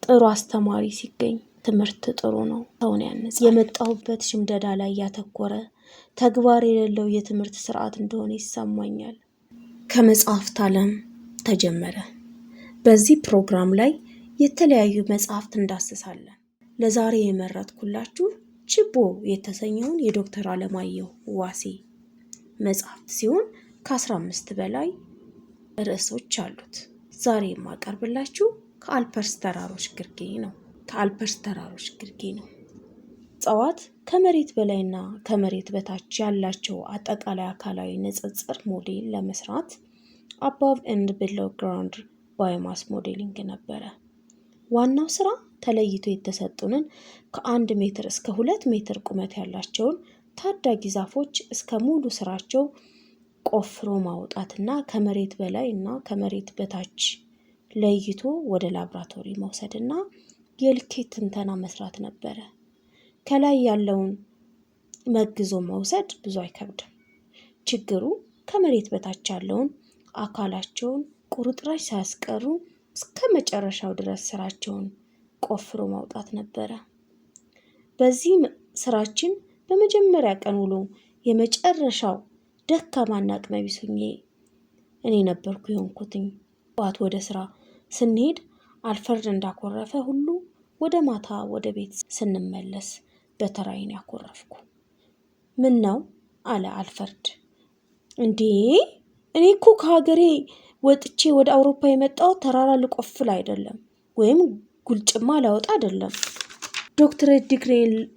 ጥሩ አስተማሪ ሲገኝ ትምህርት ጥሩ ነው፣ ሰውን ያነጻል። የመጣሁበት ሽምደዳ ላይ ያተኮረ ተግባር የሌለው የትምህርት ስርዓት እንደሆነ ይሰማኛል። ከመጽሐፍት ዓለም ተጀመረ። በዚህ ፕሮግራም ላይ የተለያዩ መጽሐፍት እንዳስሳለን። ለዛሬ የመረጥኩላችሁ ችቦ የተሰኘውን የዶክተር አለማየሁ ዋሴ መጽሐፍት ሲሆን ከ15 በላይ ርዕሶች አሉት። ዛሬ የማቀርብላችሁ ከአልፐርስ ተራሮች ግርጌ ነው። እጽዋት ከመሬት በላይና ከመሬት በታች ያላቸው አጠቃላይ አካላዊ ንጽጽር ሞዴል ለመስራት above and below ground biomass modeling ነበረ። ዋናው ስራ ተለይቶ የተሰጡንን ከ1 ሜትር እስከ 2 ሜትር ቁመት ያላቸውን ታዳጊ ዛፎች እስከ ሙሉ ስራቸው ቆፍሮ ማውጣትና ከመሬት በላይ እና ከመሬት በታች ለይቶ ወደ ላብራቶሪ መውሰድና የልኬት ትንተና መስራት ነበረ። ከላይ ያለውን መግዞ መውሰድ ብዙ አይከብድም። ችግሩ ከመሬት በታች ያለውን አካላቸውን ቁርጥራጭ ሳያስቀሩ እስከ መጨረሻው ድረስ ስራቸውን ቆፍሮ ማውጣት ነበረ። በዚህ ስራችን በመጀመሪያ ቀን ውሎ የመጨረሻው ደካማና አቅመቢስ ሆኜ እኔ ነበርኩ የሆንኩትኝ። ጠዋት ወደ ስራ ስንሄድ አልፈርድ እንዳኮረፈ ሁሉ ወደ ማታ ወደ ቤት ስንመለስ በተራይን ያኮረፍኩ። ምን ነው አለ አልፈርድ። እንዴ እኔ እኮ ከሀገሬ ወጥቼ ወደ አውሮፓ የመጣው ተራራ ልቆፍል አይደለም፣ ወይም ጉልጭማ ላወጣ አይደለም፣ ዶክትሬት ዲግሪ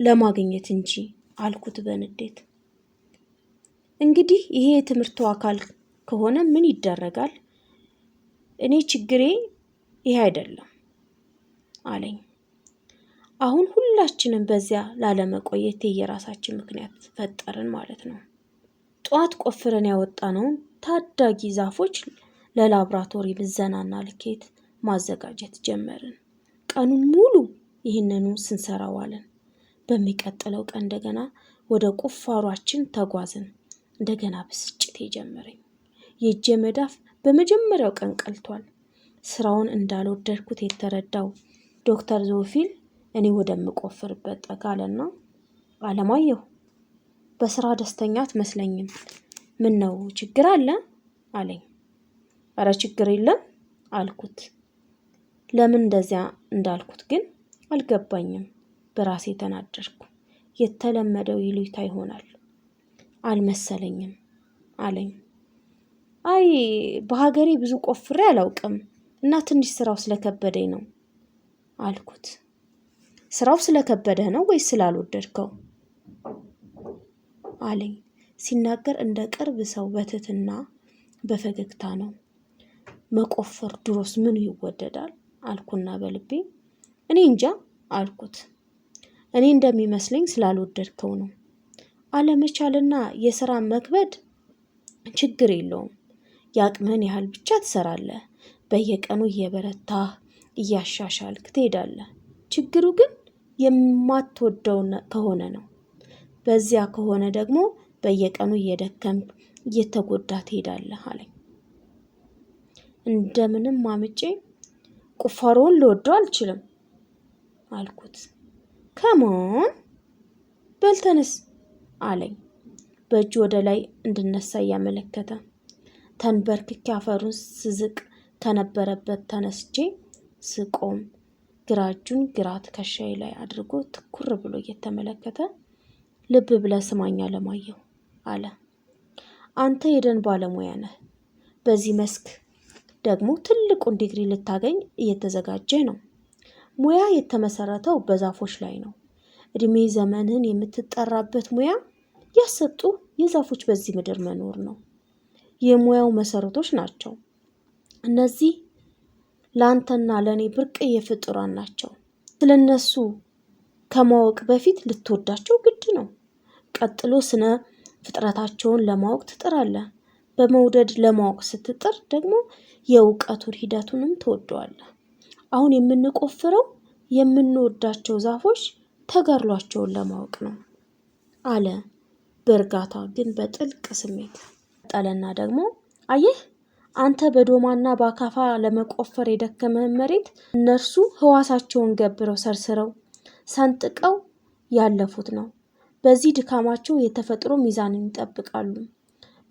ለማግኘት እንጂ አልኩት በንዴት። እንግዲህ ይሄ የትምህርቱ አካል ከሆነ ምን ይደረጋል? እኔ ችግሬ ይሄ አይደለም አለኝ። አሁን ሁላችንም በዚያ ላለመቆየት የራሳችን ምክንያት ፈጠርን ማለት ነው። ጧት ቆፍረን ያወጣነውን ታዳጊ ዛፎች ለላብራቶሪ ምዘናና ልኬት ማዘጋጀት ጀመርን። ቀኑን ሙሉ ይህንኑ ስንሰራ ዋልን። በሚቀጥለው ቀን እንደገና ወደ ቁፋሯችን ተጓዝን። እንደገና ብስጭት ጀመረኝ። የእጄ መዳፍ በመጀመሪያው ቀን ቀልቷል። ስራውን እንዳልወደድኩት የተረዳው ዶክተር ዞፊል እኔ ወደምቆፍርበት ጠጋለና አለማየሁ በስራ ደስተኛ አትመስለኝም፣ ምን ነው ችግር አለ አለኝ። ኧረ ችግር የለም አልኩት። ለምን እንደዚያ እንዳልኩት ግን አልገባኝም። በራሴ ተናደድኩ። የተለመደው ይሉኝታ ይሆናል አልመሰለኝም አለኝ። አይ በሀገሬ ብዙ ቆፍሬ አላውቅም እና ትንሽ ስራው ስለከበደኝ ነው አልኩት። ስራው ስለከበደህ ነው ወይስ ስላልወደድከው አለኝ። ሲናገር እንደ ቅርብ ሰው በትህትና በፈገግታ ነው። መቆፈር ድሮስ ምን ይወደዳል አልኩና በልቤ እኔ እንጃ አልኩት። እኔ እንደሚመስለኝ ስላልወደድከው ነው። አለመቻልና የሥራ መክበድ ችግር የለውም። ያቅምህን ያህል ብቻ ትሰራለህ። በየቀኑ እየበረታህ እያሻሻልክ ትሄዳለህ። ችግሩ ግን የማትወደው ከሆነ ነው። በዚያ ከሆነ ደግሞ በየቀኑ እየደከምክ እየተጎዳህ ትሄዳለህ አለኝ። እንደምንም አምጬ ቁፋሮውን ልወደው አልችልም አልኩት። ከሞን በልተንስ አለኝ በእጁ ወደ ላይ እንድነሳ እያመለከተ። ተንበርክኬ አፈሩን ስዝቅ ከነበረበት ተነስቼ ስቆም ግራ እጁን ግራ ትከሻዬ ላይ አድርጎ ትኩር ብሎ እየተመለከተ ልብ ብለህ ስማኝ አለማየሁ አለ። አንተ የደን ባለሙያ ነህ። በዚህ መስክ ደግሞ ትልቁን ዲግሪ ልታገኝ እየተዘጋጀ ነው። ሙያ የተመሰረተው በዛፎች ላይ ነው። እድሜ ዘመንህን የምትጠራበት ሙያ ያሰጡ የዛፎች በዚህ ምድር መኖር ነው። የሙያው መሰረቶች ናቸው። እነዚህ ለአንተና ለእኔ ብርቅዬ ፍጡራን ናቸው። ስለነሱ ከማወቅ በፊት ልትወዳቸው ግድ ነው። ቀጥሎ ስነ ፍጥረታቸውን ለማወቅ ትጥራለህ። በመውደድ ለማወቅ ስትጥር ደግሞ የእውቀቱን ሂደቱንም ትወደዋለህ። አሁን የምንቆፍረው የምንወዳቸው ዛፎች ተጋድሏቸውን ለማወቅ ነው አለ በእርጋታ ግን በጥልቅ ስሜት። ጠለና ደግሞ አየህ አንተ በዶማና በአካፋ ለመቆፈር የደከመህን መሬት እነርሱ ህዋሳቸውን ገብረው ሰርስረው ሰንጥቀው ያለፉት ነው። በዚህ ድካማቸው የተፈጥሮ ሚዛንን ይጠብቃሉ።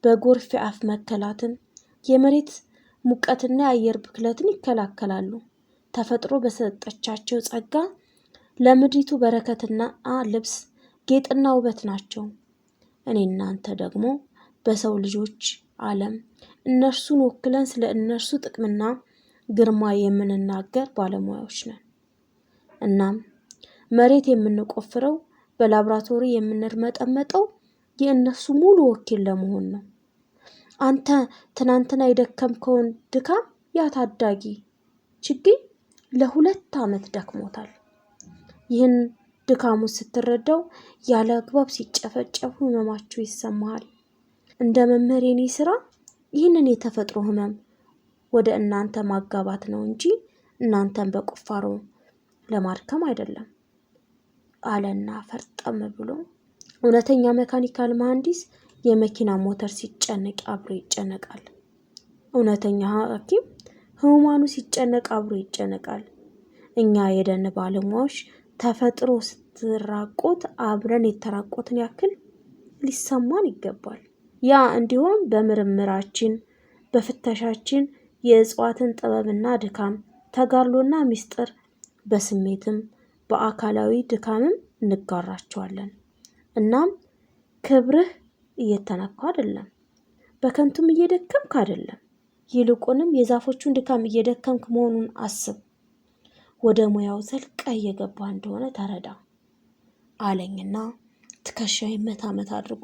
በጎርፍ የአፍ መከላትን፣ የመሬት ሙቀትና የአየር ብክለትን ይከላከላሉ። ተፈጥሮ በሰጠቻቸው ጸጋ ለምድሪቱ በረከትና ልብስ፣ ጌጥና ውበት ናቸው። እኔ እናንተ ደግሞ በሰው ልጆች ዓለም እነርሱን ወክለን ስለ እነርሱ ጥቅምና ግርማ የምንናገር ባለሙያዎች ነን። እናም መሬት የምንቆፍረው በላብራቶሪ የምንርመጠመጠው የእነሱ ሙሉ ወኪል ለመሆን ነው። አንተ ትናንትና የደከምከውን ድካም ያ ታዳጊ ችግኝ ለ2 ዓመት ደክሞታል። ይህን ድካሙ ስትረዳው ያለ አግባብ ሲጨፈጨፉ ህመማቸው ይሰማሃል። እንደ መምህር የኔ ስራ ይህንን የተፈጥሮ ህመም ወደ እናንተ ማጋባት ነው እንጂ እናንተን በቁፋሮ ለማድከም አይደለም አለና ፈርጠም ብሎ። እውነተኛ ሜካኒካል መሐንዲስ የመኪና ሞተር ሲጨነቅ አብሮ ይጨነቃል። እውነተኛ ሐኪም ህሙማኑ ሲጨነቅ አብሮ ይጨነቃል። እኛ የደን ባለሙያዎች ተፈጥሮ ስትራቆት አብረን የተራቆትን ያክል ሊሰማን ይገባል። ያ እንዲሆን በምርምራችን በፍተሻችን የእጽዋትን ጥበብና ድካም ተጋድሎና ምስጢር በስሜትም በአካላዊ ድካምም እንጋራቸዋለን። እናም ክብርህ እየተነካ አይደለም፣ በከንቱም እየደከምክ አይደለም። ይልቁንም የዛፎቹን ድካም እየደከምክ መሆኑን አስብ። ወደ ሙያው ዘልቀ እየገባ እንደሆነ ተረዳ አለኝና ትከሻዬ መታ መታ አድርጎ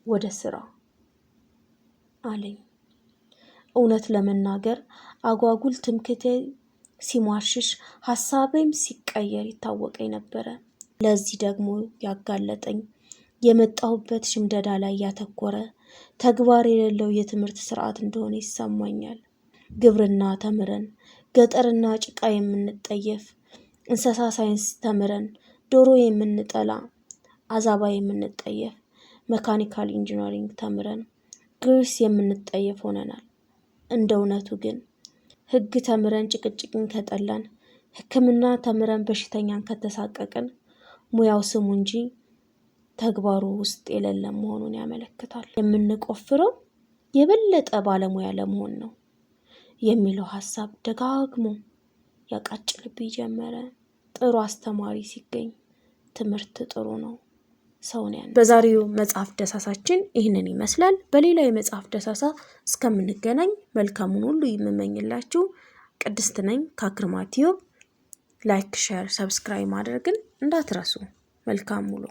ወደ ስራ አለኝ። እውነት ለመናገር አጓጉል ትምክህቴ ሲሟሽሽ ሐሳቤም ሲቀየር ይታወቀኝ ነበረ። ለዚህ ደግሞ ያጋለጠኝ የመጣሁበት ሽምደዳ ላይ ያተኮረ ተግባር የሌለው የትምህርት ስርዓት እንደሆነ ይሰማኛል። ግብርና ተምረን ገጠርና ጭቃ የምንጠየፍ፣ እንስሳ ሳይንስ ተምረን ዶሮ የምንጠላ፣ አዛባ የምንጠየፍ፣ መካኒካል ኢንጂነሪንግ ተምረን ግሪስ የምንጠየፍ ሆነናል። እንደ እውነቱ ግን ህግ ተምረን ጭቅጭቅን ከጠላን፣ ሕክምና ተምረን በሽተኛን ከተሳቀቅን ሙያው ስሙ እንጂ ተግባሩ ውስጥ የሌለ መሆኑን ያመለክታል። የምንቆፍረው የበለጠ ባለሙያ ለመሆን ነው የሚለው ሐሳብ ደጋግሞ ያቃጭልብኝ ጀመረ። ጥሩ አስተማሪ ሲገኝ ትምህርት ጥሩ ነው። ሰውን በዛሬው መጽሐፍ ደሳሳችን ይህንን ይመስላል። በሌላ የመጽሐፍ ደሳሳ እስከምንገናኝ መልካሙን ሁሉ የምመኝላችሁ ቅድስት ነኝ ከአክርማ ቲዩብ። ላይክ፣ ሼር፣ ሰብስክራይብ ማድረግን እንዳትረሱ። መልካም ሙሉ